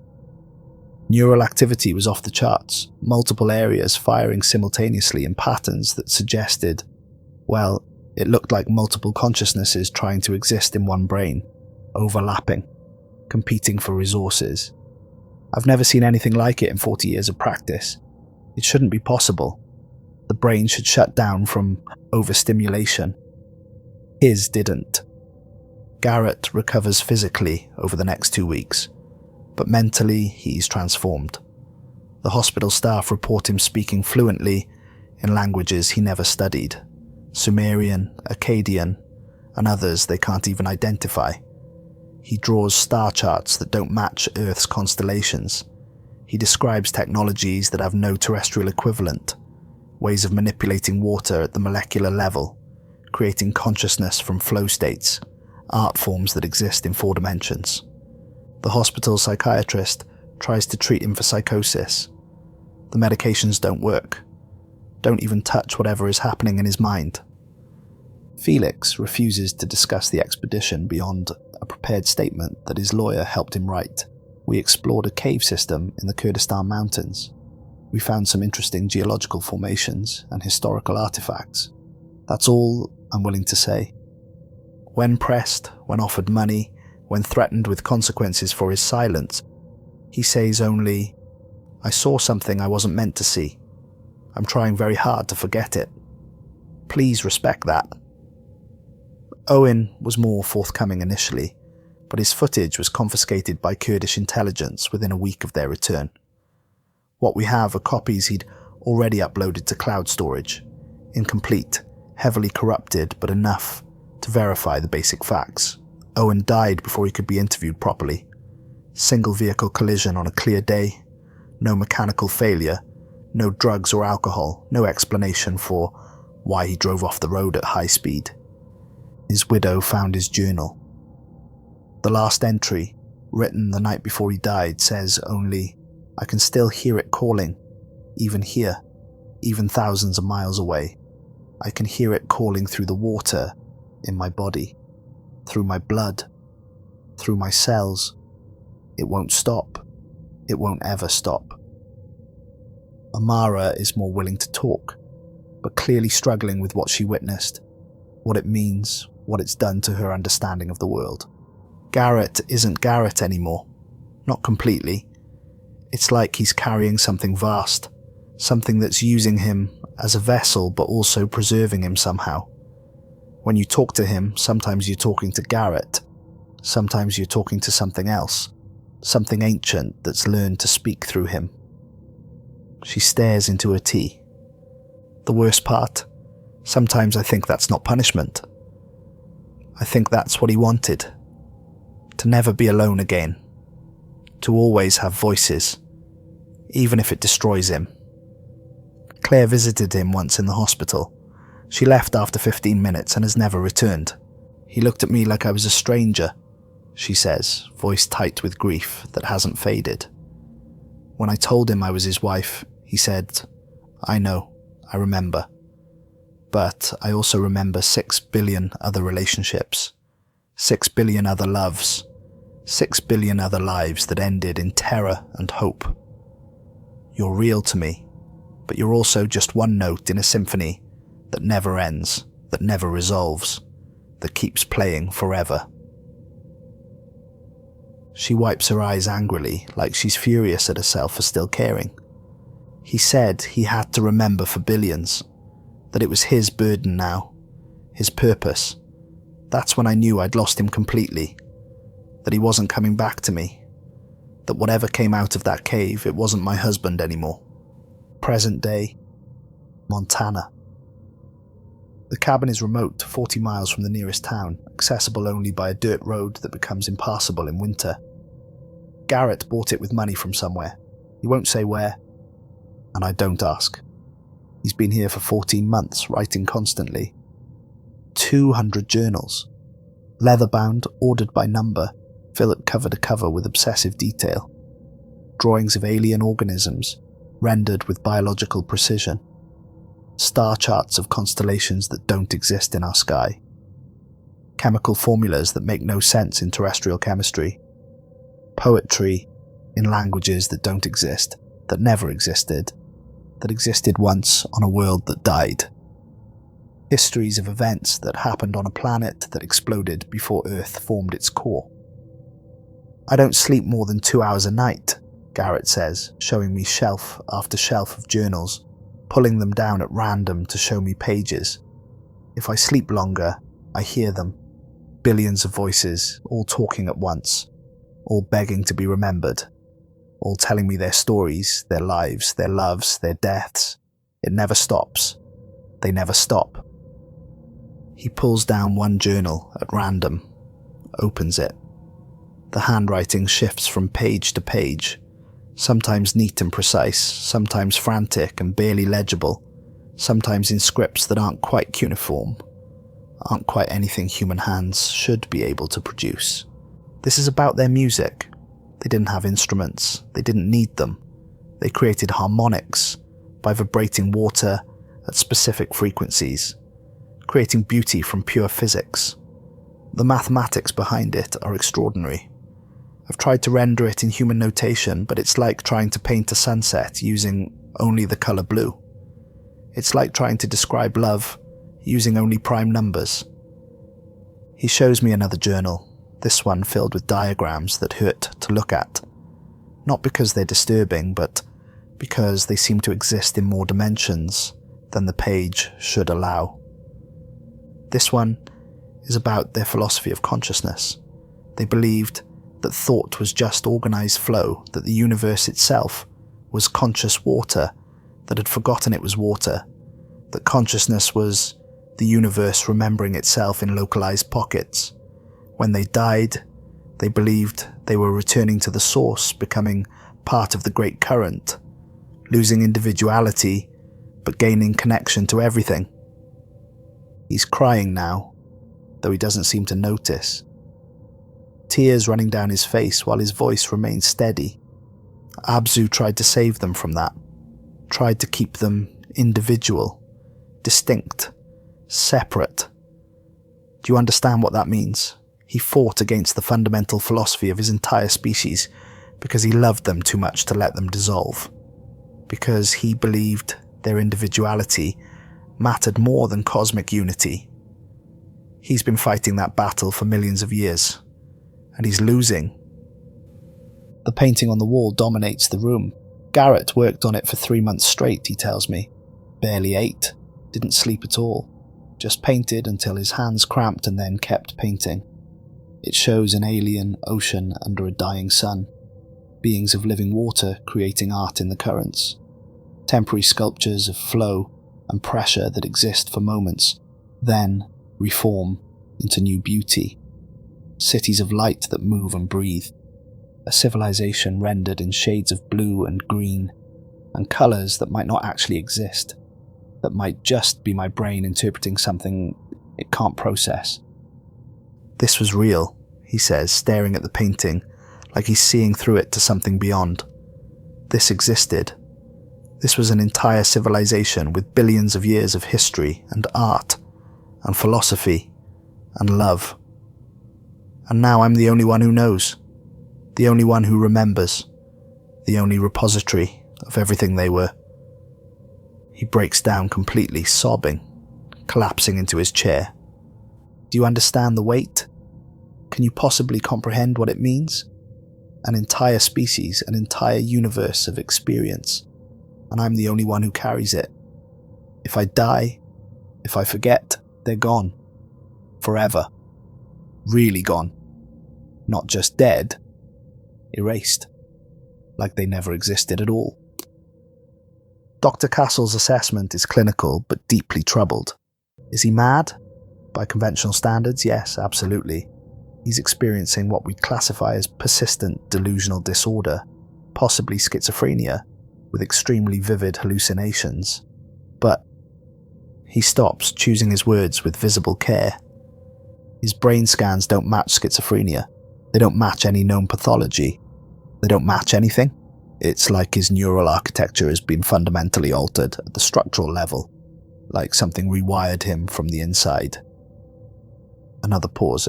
Neural activity was off the charts, multiple areas firing simultaneously in patterns that suggested, well, it looked like multiple consciousnesses trying to exist in one brain, overlapping, competing for resources. I've never seen anything like it in 40 years of practice. It shouldn't be possible. The brain should shut down from overstimulation. His didn't. Garrett recovers physically over the next 2 weeks, but mentally he's transformed. The hospital staff report him speaking fluently in languages he never studied, Sumerian, Akkadian, and others they can't even identify. He draws star charts that don't match Earth's constellations. He describes technologies that have no terrestrial equivalent, ways of manipulating water at the molecular level, creating consciousness from flow states, art forms that exist in 4 dimensions. The hospital psychiatrist tries to treat him for psychosis. The medications don't work, don't even touch whatever is happening in his mind. Felix refuses to discuss the expedition beyond a prepared statement that his lawyer helped him write. We explored a cave system in the Kurdistan Mountains. We found some interesting geological formations and historical artifacts. That's all I'm willing to say. When pressed, when offered money, when threatened with consequences for his silence, he says only, "I saw something I wasn't meant to see. I'm trying very hard to forget it. Please respect that." Owen was more forthcoming initially, but his footage was confiscated by Kurdish intelligence within a week of their return. What we have are copies he'd already uploaded to cloud storage, incomplete, heavily corrupted, but enough to verify the basic facts. Owen died before he could be interviewed properly. Single vehicle collision on a clear day, no mechanical failure, no drugs or alcohol, no explanation for why he drove off the road at high speed. His widow found his journal. The last entry, written the night before he died, says only, "I can still hear it calling, even here, even thousands of miles away. I can hear it calling through the water in my body, through my blood, through my cells. It won't stop. It won't ever stop." Amara is more willing to talk, but clearly struggling with what she witnessed, what it means, what it's done to her understanding of the world. Garrett isn't Garrett anymore. Not completely. It's like he's carrying something vast, something that's using him as a vessel but also preserving him somehow. When you talk to him, sometimes you're talking to Garrett, sometimes you're talking to something else. something ancient that's learned to speak through him. She stares into her tea. The worst part, sometimes I think that's not punishment. I think that's what he wanted. To never be alone again. To always have voices, even if it destroys him. Claire visited him once in the hospital. She left after 15 minutes and has never returned. He looked at me like I was a stranger, she says, voice tight with grief that hasn't faded. When I told him I was his wife, he said, "I know, I remember. But I also remember 6 billion other relationships, 6 billion other loves, 6 billion other lives that ended in terror and hope. You're real to me, but you're also just one note in a symphony that never ends, that never resolves, that keeps playing forever." She wipes her eyes angrily, like she's furious at herself for still caring. He said he had to remember for billions, that it was his burden now, his purpose. That's when I knew I'd lost him completely, that he wasn't coming back to me, that whatever came out of that cave, it wasn't my husband anymore. Present day, Montana. The cabin is remote, 40 miles from the nearest town, accessible only by a dirt road that becomes impassable in winter. Garrett bought it with money from somewhere. He won't say where, and I don't ask. He's been here for 14 months, writing constantly. 200 journals, leather-bound, ordered by number, filled cover to cover with obsessive detail. Drawings of alien organisms, rendered with biological precision. Star charts of constellations that don't exist in our sky. Chemical formulas that make no sense in terrestrial chemistry. Poetry in languages that don't exist, that never existed, that existed once on a world that died. Histories of events that happened on a planet that exploded before Earth formed its core. I don't sleep more than 2 hours a night, Garrett says, showing me shelf after shelf of journals, pulling them down at random to show me pages. If I sleep longer, I hear them. Billions of voices, all talking at once, all begging to be remembered, all telling me their stories, their lives, their loves, their deaths. It never stops. They never stop. He pulls down one journal at random, opens it. The handwriting shifts from page to page, sometimes neat and precise, sometimes frantic and barely legible, sometimes in scripts that aren't quite cuneiform, aren't quite anything human hands should be able to produce. This is about their music. They didn't have instruments, they didn't need them. They created harmonics by vibrating water at specific frequencies, creating beauty from pure physics. The mathematics behind it are extraordinary. I've tried to render it in human notation, but it's like trying to paint a sunset using only the color blue. It's like trying to describe love using only prime numbers. He shows me another journal, this one filled with diagrams that hurt to look at. Not because they're disturbing, but because they seem to exist in more dimensions than the page should allow. This one is about their philosophy of consciousness. They believed that thought was just organized flow, that the universe itself was conscious water that had forgotten it was water, that consciousness was the universe remembering itself in localized pockets. When they died, they believed they were returning to the source, becoming part of the great current, losing individuality, but gaining connection to everything. He's crying now, though he doesn't seem to notice. Tears running down his face while his voice remains steady. Abzu tried to save them from that, tried to keep them individual, distinct, separate. Do you understand what that means? He fought against the fundamental philosophy of his entire species because he loved them too much to let them dissolve, because he believed their individuality mattered more than cosmic unity. He's been fighting that battle for millions of years, and he's losing. The painting on the wall dominates the room. Garrett worked on it for 3 months straight, he tells me. Barely ate, didn't sleep at all, just painted until his hands cramped and then kept painting. It shows an alien ocean under a dying sun. beings of living water creating art in the currents, temporary sculptures of flow and pressure that exist for moments, then reform into new beauty, cities of light that move and breathe, a civilization rendered in shades of blue and green, and colours that might not actually exist, that might just be my brain interpreting something it can't process. This was real, he says, staring at the painting, like he's seeing through it to something beyond. This existed. This was an entire civilization with billions of years of history and art and philosophy and love. And now I'm the only one who knows, the only one who remembers, the only repository of everything they were. He breaks down completely, sobbing, collapsing into his chair. Do you understand the weight? Can you possibly comprehend what it means? An entire species, an entire universe of experience, and I'm the only one who carries it. If I die, if I forget, they're gone. Forever. Really gone. Not just dead, erased. Like they never existed at all. Dr. Castle's assessment is clinical but deeply troubled. Is he mad? By conventional standards, yes, absolutely. He's experiencing what we'd classify as persistent delusional disorder, possibly schizophrenia, with extremely vivid hallucinations. But he stops, choosing his words with visible care. His brain scans don't match schizophrenia. They don't match any known pathology. They don't match anything. It's like his neural architecture has been fundamentally altered at the structural level, like something rewired him from the inside. Another pause.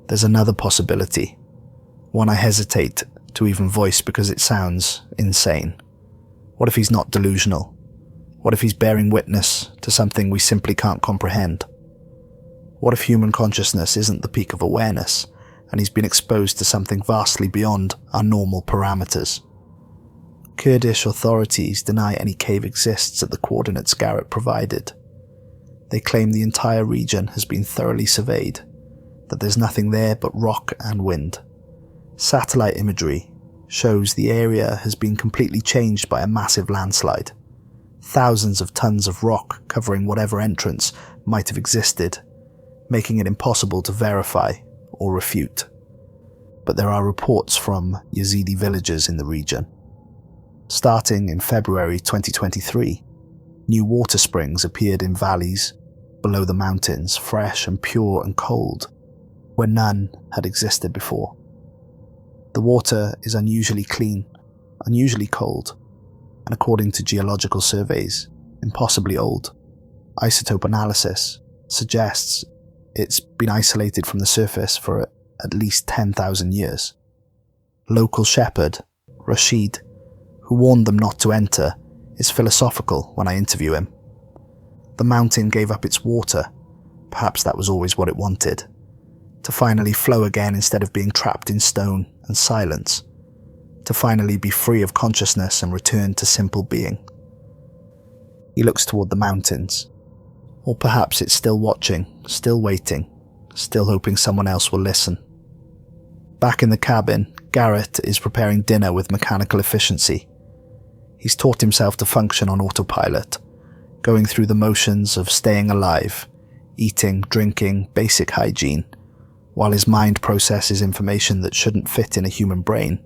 There's another possibility, one I hesitate to even voice because it sounds insane. What if he's not delusional? What if he's bearing witness to something we simply can't comprehend? What if human consciousness isn't the peak of awareness, and he's been exposed to something vastly beyond our normal parameters? Kurdish authorities deny any cave exists at the coordinates Garrett provided. They claim the entire region has been thoroughly surveyed, that there's nothing there but rock and wind. Satellite imagery shows the area has been completely changed by a massive landslide. Thousands of tons of rock covering whatever entrance might have existed, making it impossible to verify or refute. But there are reports from Yazidi villagers in the region. Starting in February 2023, new water springs appeared in valleys below the mountains, fresh and pure and cold, where none had existed before. The water is unusually clean, unusually cold, and according to geological surveys, impossibly old. Isotope analysis suggests it's been isolated from the surface for at least 10,000 years. Local shepherd, Rashid, who warned them not to enter, is philosophical when I interview him. The mountain gave up its water, perhaps that was always what it wanted, to finally flow again instead of being trapped in stone and silence, to finally be free of consciousness and return to simple being. He looks toward the mountains, or perhaps it's still watching, still waiting, still hoping someone else will listen. Back in the cabin, Garrett is preparing dinner with mechanical efficiency. He's taught himself to function on autopilot, going through the motions of staying alive, eating, drinking, basic hygiene, while his mind processes information that shouldn't fit in a human brain,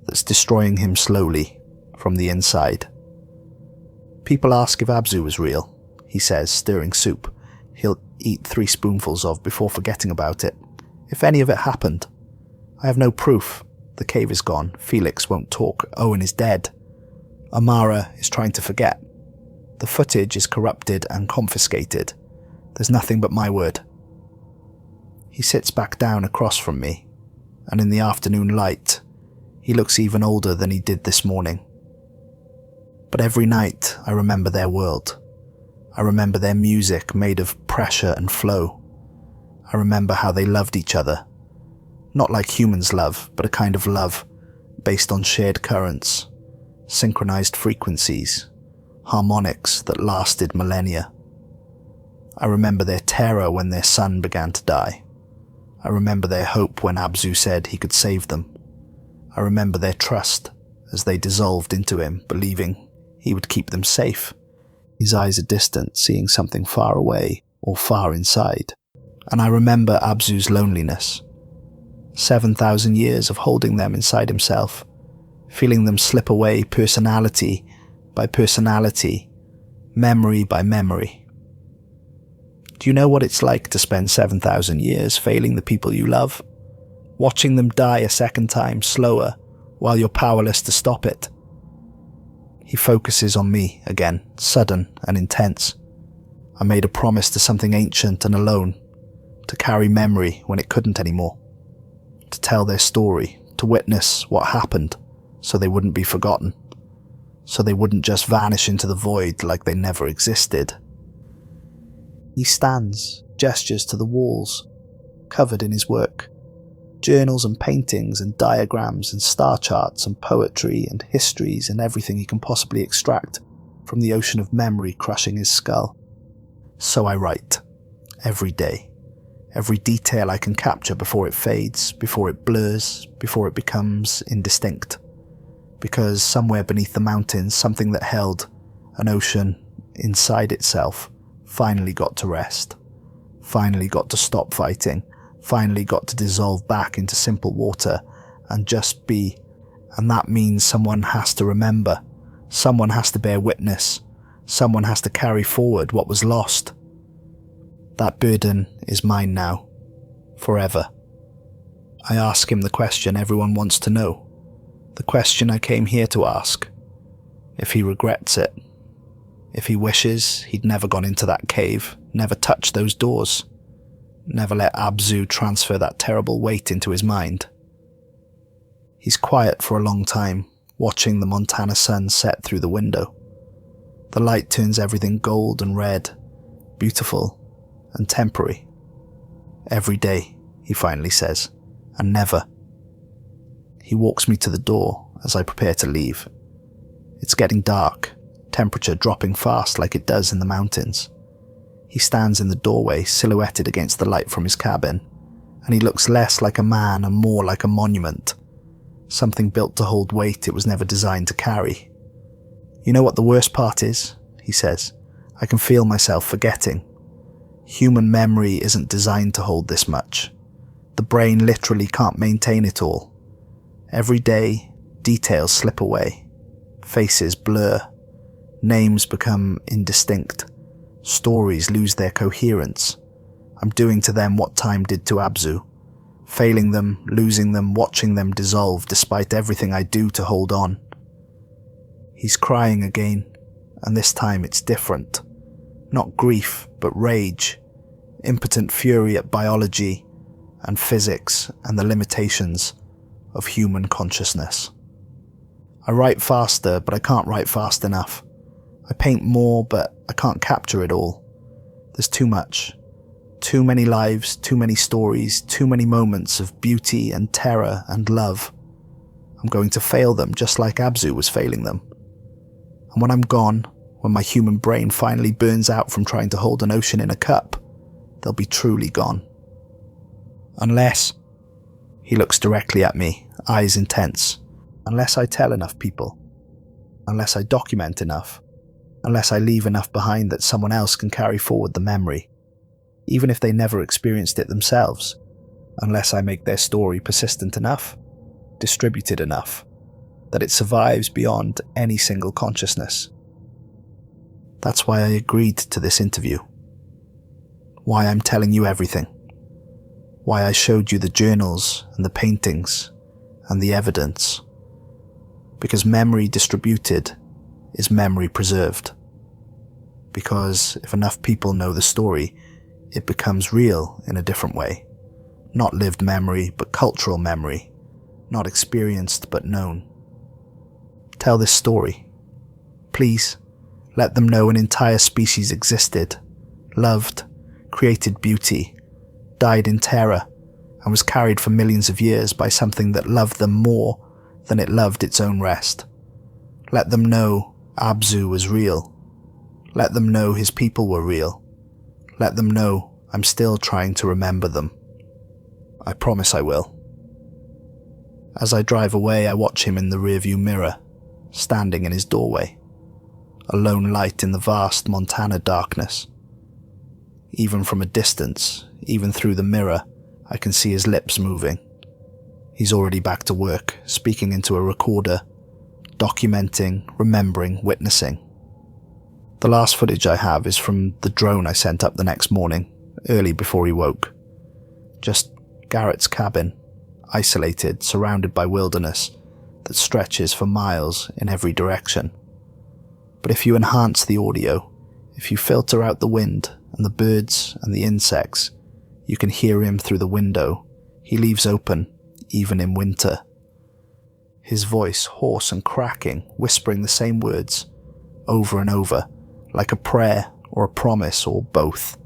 that's destroying him slowly from the inside. People ask if Abzu was real, he says, stirring soup he'll eat 3 spoonfuls of before forgetting about it. If any of it happened. I have no proof. The cave is gone. Felix won't talk. Owen is dead. Amara is trying to forget. The footage is corrupted and confiscated. There's nothing but my word. He sits back down across from me, and in the afternoon light, he looks even older than he did this morning. But every night I remember their world. I remember their music made of pressure and flow. I remember how they loved each other. Not like humans love, but a kind of love based on shared currents, synchronized frequencies, harmonics that lasted millennia. I remember their terror when their son began to die. I remember their hope when Abzu said he could save them. I remember their trust as they dissolved into him, believing he would keep them safe. His eyes are distant, seeing something far away or far inside. And I remember Abzu's loneliness. 7,000 years of holding them inside himself, feeling them slip away personality by personality, memory by memory. Do you know what it's like to spend 7,000 years failing the people you love? Watching them die a second time slower while you're powerless to stop it. He focuses on me again, sudden and intense. I made a promise to something ancient and alone, to carry memory when it couldn't anymore, to tell their story, to witness what happened so they wouldn't be forgotten, so they wouldn't just vanish into the void like they never existed. He stands, gestures to the walls, covered in his work. Journals and paintings and diagrams and star charts and poetry and histories and everything he can possibly extract from the ocean of memory crushing his skull. So I write, every day, every detail I can capture before it fades, before it blurs, before it becomes indistinct. Because somewhere beneath the mountains, something that held an ocean inside itself finally got to rest, finally got to stop fighting, finally got to dissolve back into simple water and just be. And that means someone has to remember, someone has to bear witness, someone has to carry forward what was lost. That burden is mine now, forever. I ask him the question everyone wants to know, the question I came here to ask. If he regrets it, if he wishes he'd never gone into that cave, never touched those doors, never let Abzu transfer that terrible weight into his mind. He's quiet for a long time, watching the Montana sun set through the window. The light turns everything gold and red, beautiful and temporary. Every day, he finally says, and never. He walks me to the door as I prepare to leave. It's getting dark, temperature dropping fast like it does in the mountains. He stands in the doorway, silhouetted against the light from his cabin, and he looks less like a man and more like a monument, something built to hold weight it was never designed to carry. You know what the worst part is? He says. I can feel myself forgetting. Human memory isn't designed to hold this much. The brain literally can't maintain it all. Every day, details slip away, faces blur, names become indistinct. Stories lose their coherence. I'm doing to them what time did to Abzu, failing them, losing them, watching them dissolve despite everything I do to hold on. He's crying again, and this time it's different. Not grief, but rage, impotent fury at biology and physics and the limitations of human consciousness. I write faster, but I can't write fast enough. I paint more, but I can't capture it all. There's too much. Too many lives, too many stories, too many moments of beauty and terror and love. I'm going to fail them just like Abzu was failing them. And when I'm gone, when my human brain finally burns out from trying to hold an ocean in a cup, they'll be truly gone. Unless, he looks directly at me, eyes intense, unless I tell enough people, unless I document enough, unless I leave enough behind that someone else can carry forward the memory, even if they never experienced it themselves, unless I make their story persistent enough, distributed enough, that it survives beyond any single consciousness. That's why I agreed to this interview. Why I'm telling you everything. Why I showed you the journals and the paintings and the evidence. Because memory distributed is memory preserved. Because if enough people know the story, it becomes real in a different way. Not lived memory, but cultural memory. Not experienced, but known. Tell this story. Please, let them know an entire species existed, loved, created beauty, died in terror, and was carried for millions of years by something that loved them more than it loved its own rest. Let them know Abzu was real. Let them know his people were real. Let them know I'm still trying to remember them. I promise I will. As I drive away, I watch him in the rearview mirror, standing in his doorway, a lone light in the vast Montana darkness. Even from a distance, even through the mirror, I can see his lips moving. He's already back to work, speaking into a recorder, documenting, remembering, witnessing. The last footage I have is from the drone I sent up the next morning, early before he woke. Just Garrett's cabin, isolated, surrounded by wilderness that stretches for miles in every direction. But if you enhance the audio, if you filter out the wind and the birds and the insects, you can hear him through the window he leaves open, even in winter. His voice hoarse and cracking, whispering the same words over and over, like a prayer or a promise or both.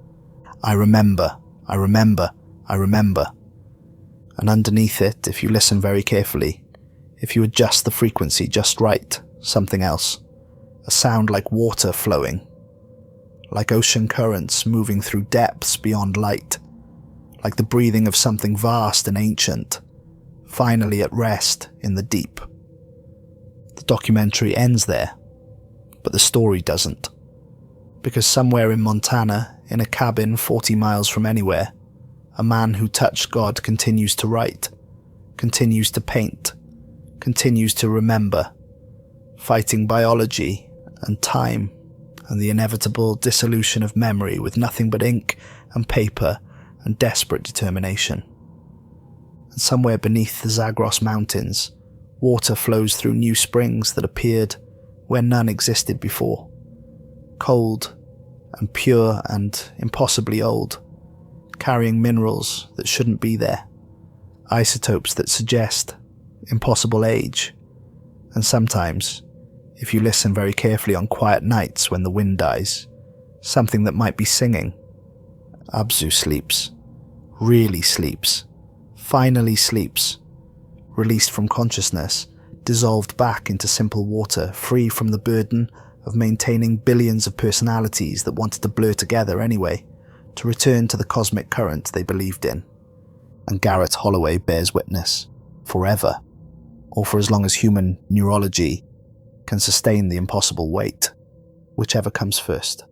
I remember, I remember, I remember. And underneath it, if you listen very carefully, if you adjust the frequency just right, something else. A sound like water flowing, like ocean currents moving through depths beyond light, like the breathing of something vast and ancient, finally at rest in the deep. The documentary ends there, but the story doesn't. Because somewhere in Montana, in a cabin 40 miles from anywhere, a man who touched God continues to write, continues to paint, continues to remember, fighting biology and time and the inevitable dissolution of memory with nothing but ink and paper and desperate determination. And somewhere beneath the Zagros Mountains, water flows through new springs that appeared where none existed before. Cold and pure and impossibly old, carrying minerals that shouldn't be there, isotopes that suggest impossible age, and sometimes, if you listen very carefully on quiet nights when the wind dies, something that might be singing. Abzu sleeps, really sleeps, finally sleeps, released from consciousness, dissolved back into simple water, free from the burden of maintaining billions of personalities that wanted to blur together anyway, to return to the cosmic current they believed in. And Garrett Holloway bears witness, forever, or for as long as human neurology can sustain the impossible weight, whichever comes first.